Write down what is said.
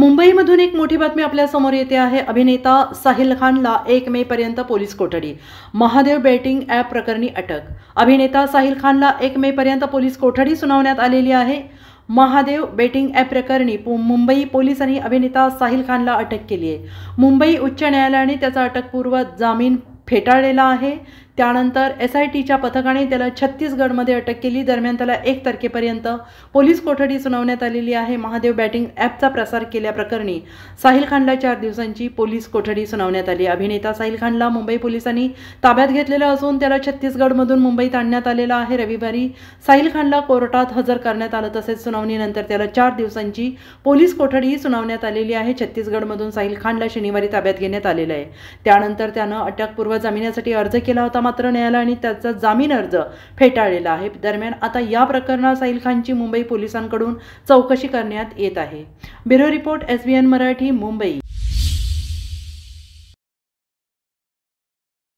मुंबईमधून एक मोठी बातमी आपल्या समोर येते आहे। अभिनेता साहिल खानला 1 मे पर्यंत पोलीस कोठडी। महादेव बेटिंग ॲप प्रकरणी अटक। अभिनेता साहिल खानला 1 मे पर्यंत पोलीस कोठडी सुनावण्यात आलेली आहे। महादेव बेटिंग ॲप प्रकरणी मुंबई पोलिसांनी अभिनेता साहिल खानला अटक केली आहे। मुंबई उच्च न्यायालयाने त्याचा अटकपूर्व जामीन फेटाळलेला आहे। त्यानंतर SITच्या पथकाने त्याला छत्तीसगडमध्ये अटक केली। दरम्यान त्याला 1 तारखेपर्यंत पोलीस कोठडी सुनावण्यात आलेली आहे। महादेव बॅटिंग ॲपचा प्रसार केल्याप्रकरणी साहिल खानला 4 दिवसांची पोलीस कोठडी सुनावण्यात आली। अभिनेता साहिल खानला मुंबई पोलिसांनी ताब्यात घेतलेलं असून त्याला छत्तीसगडमधून मुंबईत आणण्यात आलेलं आहे। रविवारी साहिल खानला कोर्टात हजर करण्यात आलं। तसेच सुनावणीनंतर त्याला 4 दिवसांची पोलीस कोठडी सुनावण्यात आलेली आहे। छत्तीसगडमधून साहिल खानला शनिवारी ताब्यात घेण्यात आलेलं आहे। त्यानंतर त्यानं अटकपूर्व जामिनासाठी अर्ज केला होता, मात्र न्यायालयाने त्याचा जामीन अर्ज फेटाळलेला आहे। दरम्यान आता या प्रकरणात साहिल खानची मुंबई पोलिसांकडून चौकशी करण्यात येत आहे। Bureau report SBN Marathi, Mumbai.